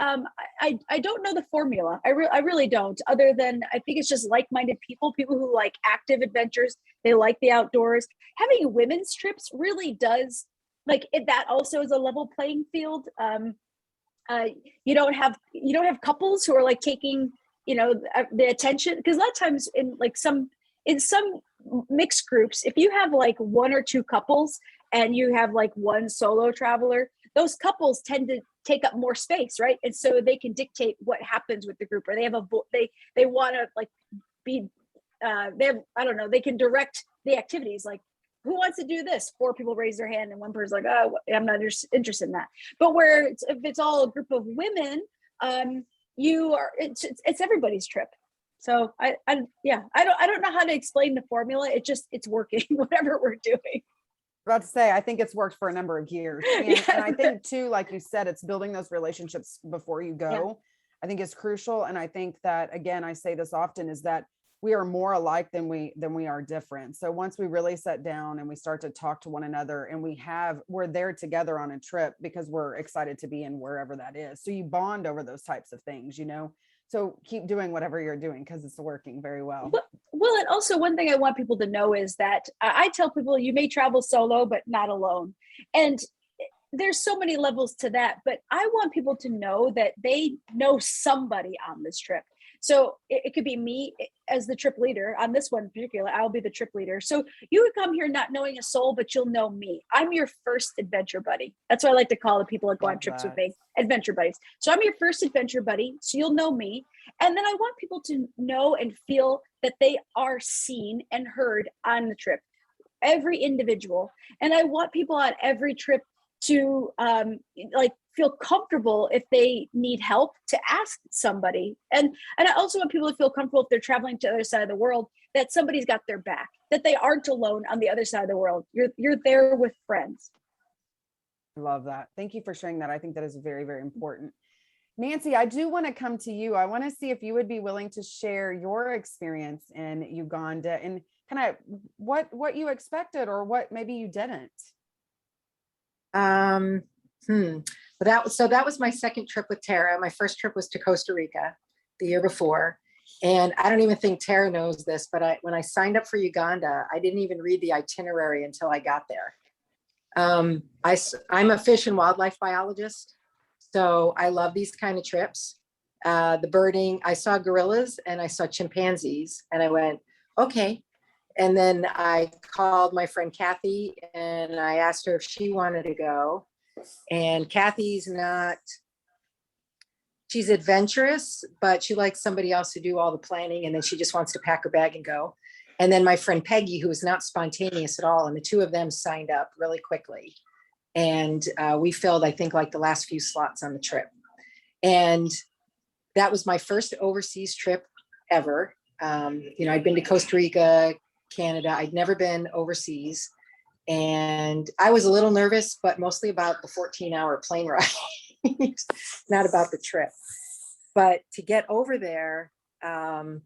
Speaker 1: I don't know the formula. I really don't, other than I think it's just like-minded people who like active adventures. They like the outdoors. Having women's trips really does, like, that also is a level playing field. You don't have couples who are like taking, the attention, because a lot of times in some mixed groups, if you have like 1 or 2 couples and you have like one solo traveler, those couples tend to take up more space, right? And so they can dictate what happens with the group, or they have they want to like be they can direct the activities. Like, who wants to do this? 4 people raise their hand and one person's like, oh, I'm not interested in that. But if it's all a group of women, it's everybody's trip. So I don't know how to explain the formula. It's working, whatever we're doing.
Speaker 2: About to say, I think it's worked for a number of years. And I think too, like you said, it's building those relationships before you go. Yeah. I think is crucial. And I think that, again, I say this often, is that we are more alike than we are different. So once we really sit down and we start to talk to one another, and we're there together on a trip because we're excited to be in wherever that is. So you bond over those types of things, So keep doing whatever you're doing because it's working very well.
Speaker 1: Well, and also one thing I want people to know is that I tell people you may travel solo, but not alone. And there's so many levels to that, but I want people to know that they know somebody on this trip. So it could be me as the trip leader on this one in particular. I'll be the trip leader. So you would come here not knowing a soul, but you'll know me. I'm your first adventure buddy. That's what I like to call the people that go on trips with me, adventure buddies. So I'm your first adventure buddy. So you'll know me. And then I want people to know and feel that they are seen and heard on the trip, every individual. And I want people on every trip to feel comfortable if they need help to ask somebody. And I also want people to feel comfortable if they're traveling to the other side of the world, that somebody's got their back, that they aren't alone on the other side of the world. You're there with friends.
Speaker 2: I love that. Thank you for sharing that. I think that is very, very important. Nancy, I do want to come to you. I want to see if you would be willing to share your experience in Uganda and kind of what you expected or what maybe you didn't.
Speaker 5: That was my second trip with Terra. My first trip was to Costa Rica the year before. And I don't even think Terra knows this, but when I signed up for Uganda, I didn't even read the itinerary until I got there. I'm a fish and wildlife biologist, so I love these kind of trips. The birding, I saw gorillas and I saw chimpanzees, and I went, okay. And then I called my friend Kathy and I asked her if she wanted to go. And Kathy's she's adventurous, but she likes somebody else to do all the planning. And then she just wants to pack her bag and go. And then my friend Peggy, who is not spontaneous at all. And the two of them signed up really quickly. And we filled, I think, like the last few slots on the trip. And that was my first overseas trip ever. I'd been to Costa Rica, Canada. I'd never been overseas. And I was a little nervous, but mostly about the 14-hour plane ride, not about the trip. But to get over there, and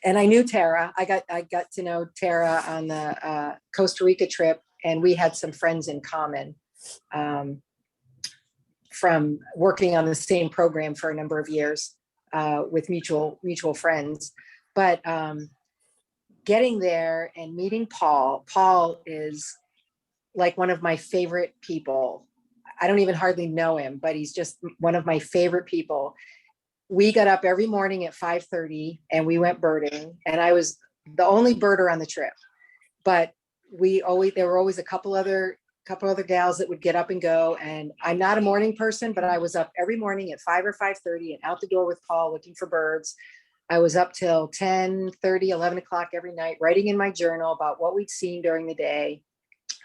Speaker 5: I knew Terra. I got to know Terra on the Costa Rica trip, and we had some friends in common from working on the same program for a number of years with mutual friends. But getting there and meeting Paul is like one of my favorite people. I don't even hardly know him, but he's just one of my favorite people. We got up every morning at 5:30 and we went birding, and I was the only birder on the trip, but there were always a couple other couple other gals that would get up and go. And I'm not a morning person, but I was up every morning at 5 or 5:30 and out the door with Paul looking for birds. I was up till 10:30, 11 o'clock every night, writing in my journal about what we'd seen during the day.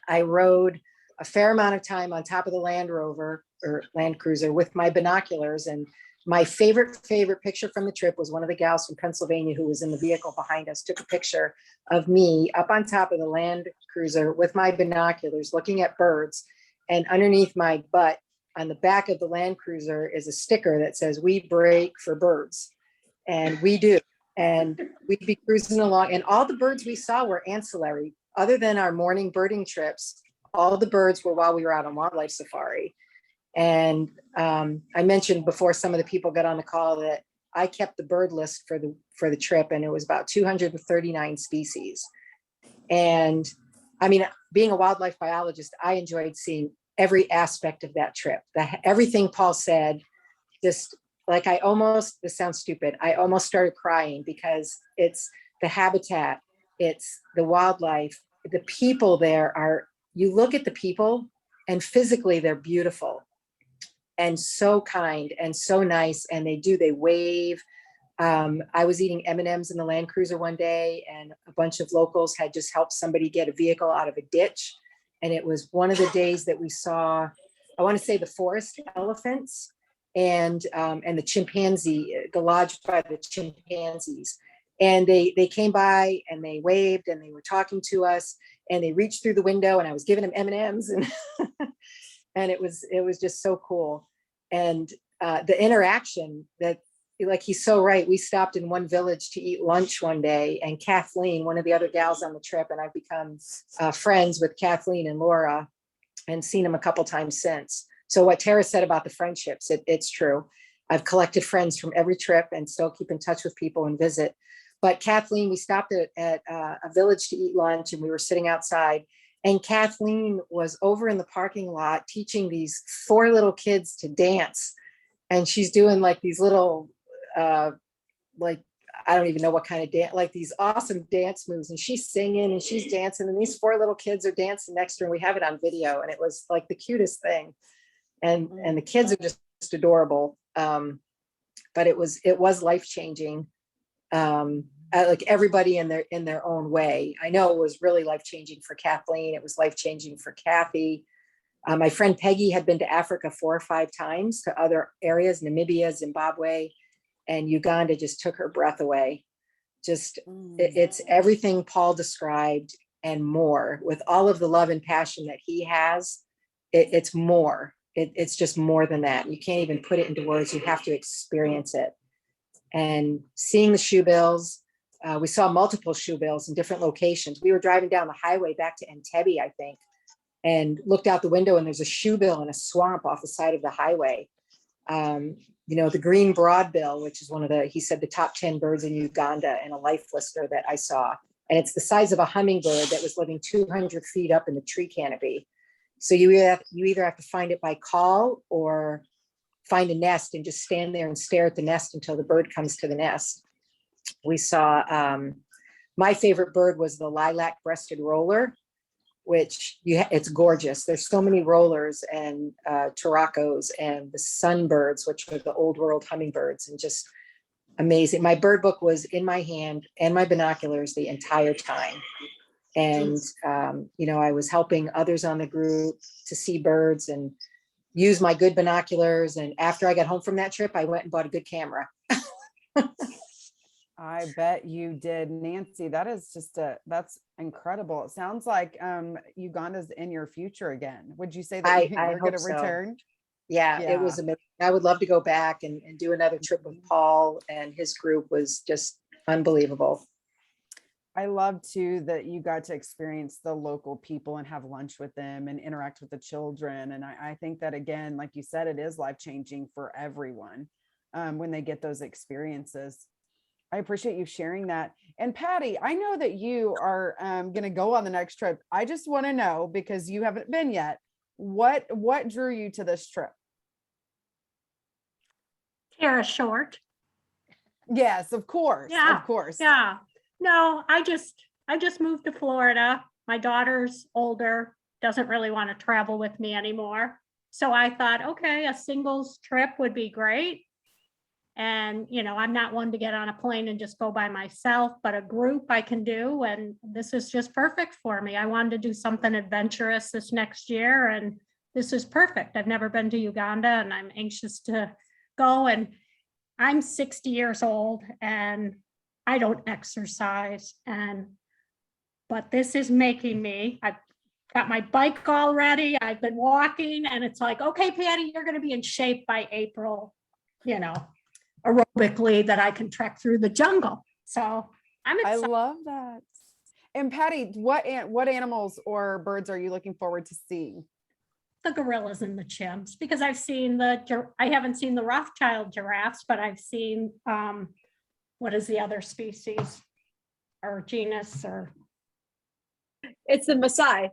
Speaker 5: I rode a fair amount of time on top of the Land Rover or Land Cruiser with my binoculars. And my favorite picture from the trip was one of the gals from Pennsylvania who was in the vehicle behind us, took a picture of me up on top of the Land Cruiser with my binoculars looking at birds. And underneath my butt on the back of the Land Cruiser is a sticker that says, "We break for birds." And we do. And we'd be cruising along, and all the birds we saw were ancillary. Other than our morning birding trips, all the birds were while we were out on wildlife safari. And I mentioned before some of the people got on the call that I kept the bird list for the trip, and it was about 239 species. And I mean, being a wildlife biologist, I enjoyed seeing every aspect of that trip. Everything Paul said, just like this sounds stupid, I almost started crying because it's the habitat, it's the wildlife, the people there are, you look at the people and physically they're beautiful and so kind and so nice. And they wave. I was eating M&Ms in the Land Cruiser one day, and a bunch of locals had just helped somebody get a vehicle out of a ditch. And it was one of the days that we saw, I want to say, the forest elephants and the chimpanzee, the lodge by the chimpanzees. And they came by and they waved and they were talking to us, and they reached through the window and I was giving them M&Ms and and it was just so cool. And the interaction that, like, he's so right. We stopped in one village to eat lunch one day, and Kathleen, one of the other gals on the trip, and I've become friends with Kathleen and Laura and seen them a couple times since. So what Terra said about the friendships, it's true. I've collected friends from every trip and still keep in touch with people and visit. But Kathleen, we stopped at a village to eat lunch, and we were sitting outside, and Kathleen was over in the parking lot teaching these 4 little kids to dance. And she's doing like these little, like, I don't even know what kind of dance, like these awesome dance moves. And she's singing and she's dancing, and these 4 little kids are dancing next to her. And we have it on video, and it was like the cutest thing. And the kids are just adorable. But it was life-changing. Like everybody in their own way. I know it was really life-changing for Kathleen. It was life-changing for Kathy. My friend Peggy had been to Africa 4 or 5 times, to other areas, Namibia, Zimbabwe, and Uganda just took her breath away. Just, it's everything Paul described and more. With all of the love and passion that he has, it's more. It's just more than that. You can't even put it into words. You have to experience it. And seeing the shoebills, we saw multiple shoebills in different locations. We were driving down the highway back to Entebbe, I think, and looked out the window, and there's a shoebill in a swamp off the side of the highway. The green broadbill, which is one of he said the top 10 birds in Uganda, in a life lister that I saw. And it's the size of a hummingbird that was living 200 feet up in the tree canopy. So you either have to find it by call or find a nest and just stand there and stare at the nest until the bird comes to the nest. We saw, my favorite bird was the lilac-breasted roller, which it's gorgeous. There's so many rollers and turacos and the sunbirds, which are the old world hummingbirds, and just amazing. My bird book was in my hand and my binoculars the entire time. And, I was helping others on the group to see birds and use my good binoculars. And after I got home from that trip, I went and bought a good camera.
Speaker 2: I bet you did, Nancy. That is that's incredible. It sounds like Uganda's in your future again. Would you say that you're going to return?
Speaker 5: Yeah, it was amazing. I would love to go back and do another trip with Paul, and his group was just unbelievable.
Speaker 2: I love too that you got to experience the local people and have lunch with them and interact with the children. And I think that, again, like you said, it is life-changing for everyone when they get those experiences. I appreciate you sharing that. And Patty, I know that you are going to go on the next trip. I just want to know, because you haven't been yet, what drew you to this trip?
Speaker 6: Terra Short.
Speaker 2: Yes, of course.
Speaker 6: Yeah,
Speaker 2: of course.
Speaker 6: Yeah. No, I just moved to Florida. My daughter's older doesn't really want to travel with me anymore. So I thought, okay, a singles trip would be great. And, you know, I'm not one to get on a plane and just go by myself, but a group I can do. And this is just perfect for me. I wanted to do something adventurous this next year, and this is perfect. I've never been to Uganda, and I'm anxious to go. And I'm 60 years old and I don't exercise. But this is making me, I've got my bike already. I've been walking, and it's like, okay, Patty, you're going to be in shape by April, you know, aerobically, that I can trek through the jungle. So I'm
Speaker 2: I
Speaker 6: excited.
Speaker 2: love that. And Patty, what animals or birds are you looking forward to seeing?
Speaker 6: The gorillas and the chimps, because I haven't seen the Rothschild giraffes, but I've seen, what is the other species or genus or?
Speaker 1: It's the Maasai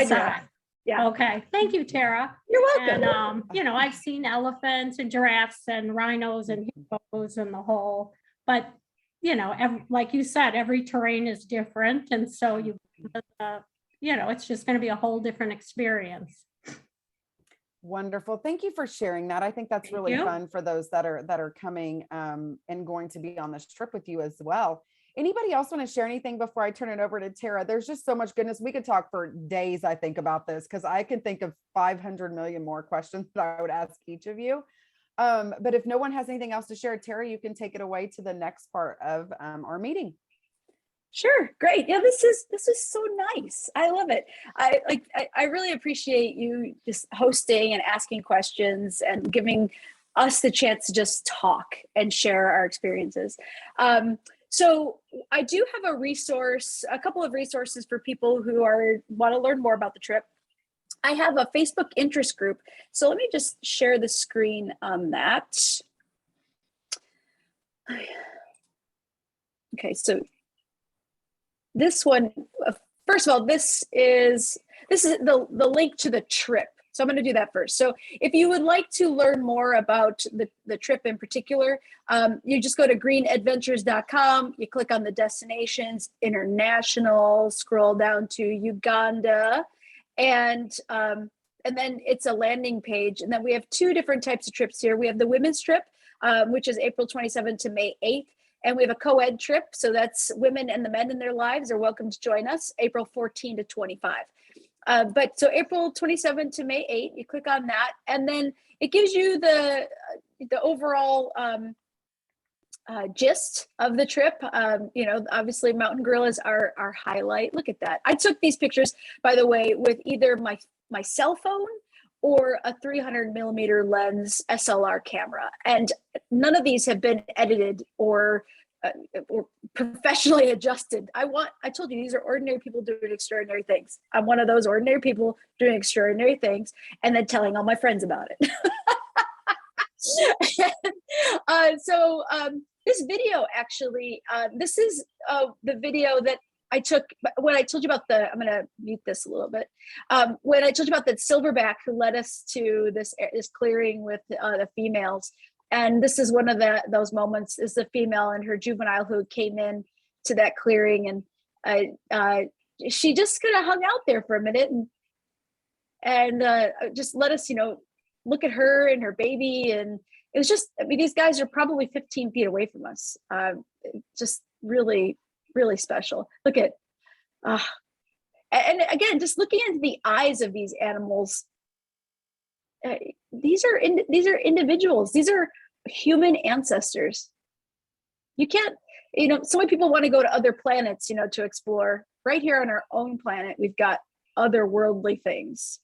Speaker 1: giraffe. Yeah.
Speaker 6: Okay. Thank you, Tara.
Speaker 1: You're welcome.
Speaker 6: And, you know, I've seen elephants and giraffes and rhinos and hippos and the whole, but, you know, like you said, every terrain is different. And so you know, it's just going to be a whole different experience.
Speaker 2: Wonderful. Thank you for sharing that. I think that's
Speaker 6: Thank
Speaker 2: really
Speaker 6: you.
Speaker 2: fun for those that are coming and going to be on this trip with you as well. Anybody else want to share anything before I turn it over to Tara? There's just so much goodness. We could talk for days, I think, about this, because I can think of 500 million more questions that I would ask each of you. But if no one has anything else to share, Tara, you can take it away to the next part of our meeting.
Speaker 1: Sure, great. Yeah, this is so nice. I love it. I really appreciate you just hosting and asking questions and giving us the chance to just talk and share our experiences. So I do have a couple of resources for people who want to learn more about the trip. I have a Facebook interest group. So let me just share the screen on that. Okay, so this one, first of all, this is the link to the trip. So I'm going to do that first. So if you would like to learn more about the trip in particular, you just go to greenadventures.com. You click on the destinations, International, scroll down to Uganda, and then it's a landing page. And then we have two different types of trips here. We have the women's trip, which is April 27th to May 8th. And we have a co-ed trip. So that's women and the men in their lives are welcome to join us, April 14 to 25. But so April 27 to May 8, you click on that, and then it gives you the overall gist of the trip. You know, obviously mountain gorillas are our highlight. Look at that. I took these pictures, by the way, with either my cell phone or a 300 millimeter lens SLR camera. And none of these have been edited or professionally adjusted. I told you, these are ordinary people doing extraordinary things. I'm one of those ordinary people doing extraordinary things and then telling all my friends about it. So this video actually, this is the video that I took when I told you about I'm going to mute this a little bit. When I told you about the silverback who led us to this clearing with the females. And this is one of those moments, is the female and her juvenile who came in to that clearing. And she just kind of hung out there for a minute and just let us, you know, look at her and her baby. And it was just, I mean, these guys are probably 15 feet away from us. Just really, really special. Look at, and again, just looking into the eyes of these animals, these are individuals. These are human ancestors. You can't, you know, so many people want to go to other planets, you know, to explore. Right here on our own planet, we've got otherworldly things.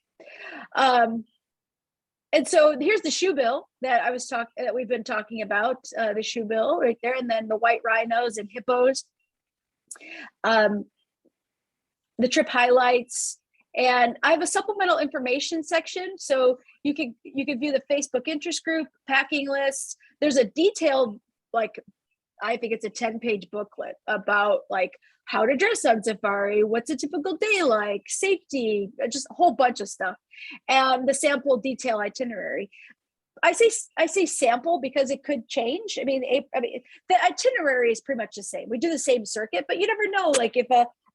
Speaker 1: And so here's the shoebill that we've been talking about, the shoebill right there, and then the white rhinos and hippos. The trip highlights. And I have a supplemental information section. So you can view the Facebook interest group, packing lists. There's a detailed, like, I think it's a 10-page booklet about like how to dress on safari, what's a typical day like, safety, just a whole bunch of stuff. And the sample detail itinerary. I say sample because it could change. I mean, the itinerary is pretty much the same. We do the same circuit, but you never know, like if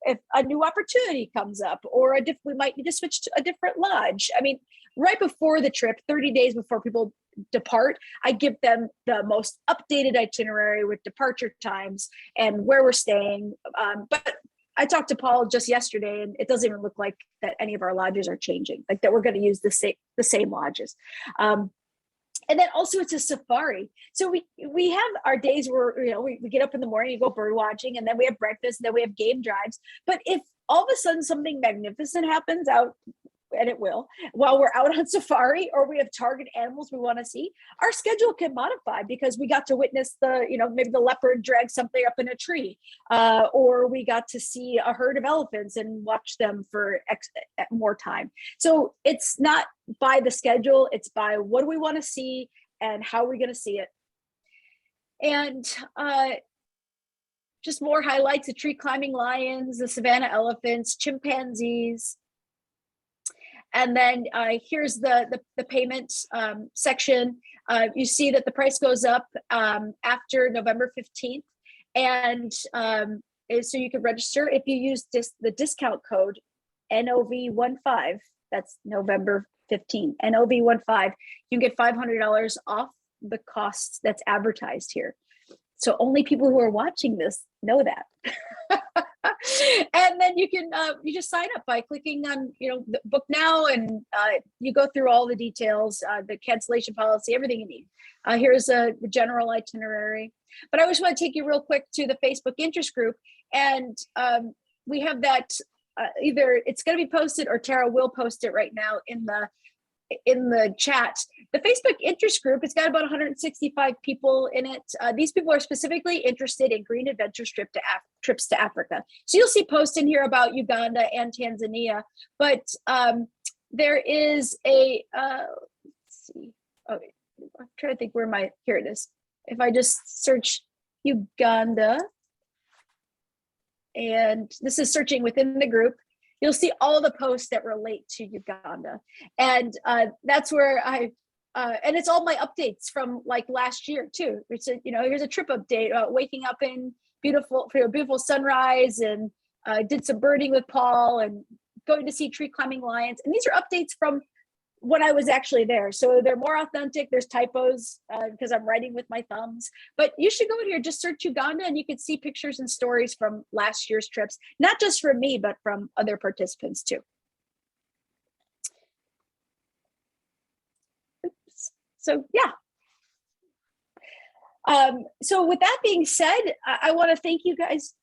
Speaker 1: if a new opportunity comes up, or we might need to switch to a different lodge. I mean, right before the trip, 30 days before people depart, I give them the most updated itinerary with departure times and where we're staying. But I talked to Paul just yesterday, and it doesn't even look like that any of our lodges are changing, like that we're going to use the same lodges. And then also it's a safari. So we have our days where, you know, we get up in the morning, you go bird watching, and then we have breakfast, and then we have game drives. But if all of a sudden something magnificent happens out, and it will, while we're out on safari, or we have target animals we want to see, our schedule can modify because we got to witness the, you know, maybe the leopard drag something up in a tree, or we got to see a herd of elephants and watch them for more time. So it's not by the schedule, it's by what do we want to see and how are we going to see it. And just more highlights: the tree climbing lions, the savanna elephants, chimpanzees. And then here's the payment section. You see that the price goes up after November 15th. And so you can register if you use the discount code NOV15. That's November 15, NOV15. You can get $500 off the costs that's advertised here. So only people who are watching this know that. And then you can you just sign up by clicking on, you know, the book now, and you go through all the details, the cancellation policy, everything you need. Here's the general itinerary. But I just want to take you real quick to the Facebook interest group, and we have that either it's going to be posted or Terra will post it right now in the chat. The Facebook interest group, it's got about 165 people in it. These people are specifically interested in Green Adventures trips to Africa. So you'll see posts in here about Uganda and Tanzania, but there is a, let's see, okay, I'm trying to think where here it is. If I just search Uganda, and this is searching within the group, you'll see all the posts that relate to Uganda. And that's where and it's all my updates from like last year too. It's a, you know, here's a trip update, waking up in beautiful sunrise, and did some birding with Paul, and going to see tree climbing lions. And these are updates from when I was actually there. So they're more authentic. There's typos because I'm writing with my thumbs, but you should go in here, just search Uganda, and you can see pictures and stories from last year's trips, not just from me, but from other participants too. Oops. So yeah. So with that being said, I want to thank you guys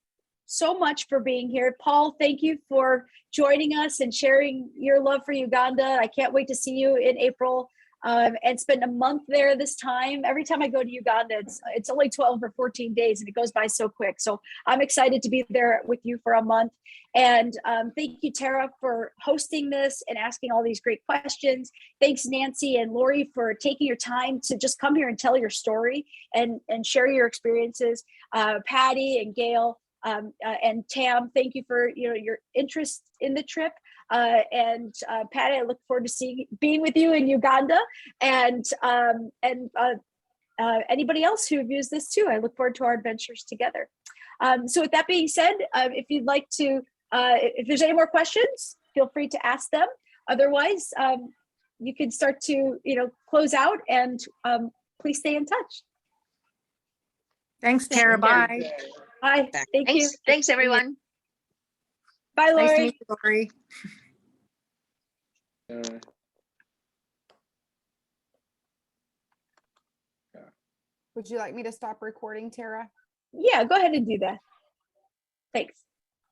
Speaker 1: so much for being here. Paul, thank you for joining us and sharing your love for Uganda. I can't wait to see you in April and spend a month there this time. Every time I go to Uganda, it's only 12 or 14 days, and it goes by so quick. So I'm excited to be there with you for a month. And thank you, Terra, for hosting this and asking all these great questions. Thanks, Nancy and Lori, for taking your time to just come here and tell your story and share your experiences. Patty and Gail, and Tam, thank you for your interest in the trip. And Patty, I look forward to being with you in Uganda. And anybody else who views this too, I look forward to our adventures together. So with that being said, if you'd like to, if there's any more questions, feel free to ask them. Otherwise, you can start to close out, and please stay in touch.
Speaker 5: Thanks, Tara. Bye.
Speaker 1: Bye. Thank you.
Speaker 4: Thanks, everyone.
Speaker 1: Bye, Lori.
Speaker 5: Nice to meet you, Lori.
Speaker 2: Would you like me to stop recording, Tara?
Speaker 1: Yeah, go ahead and do that. Thanks.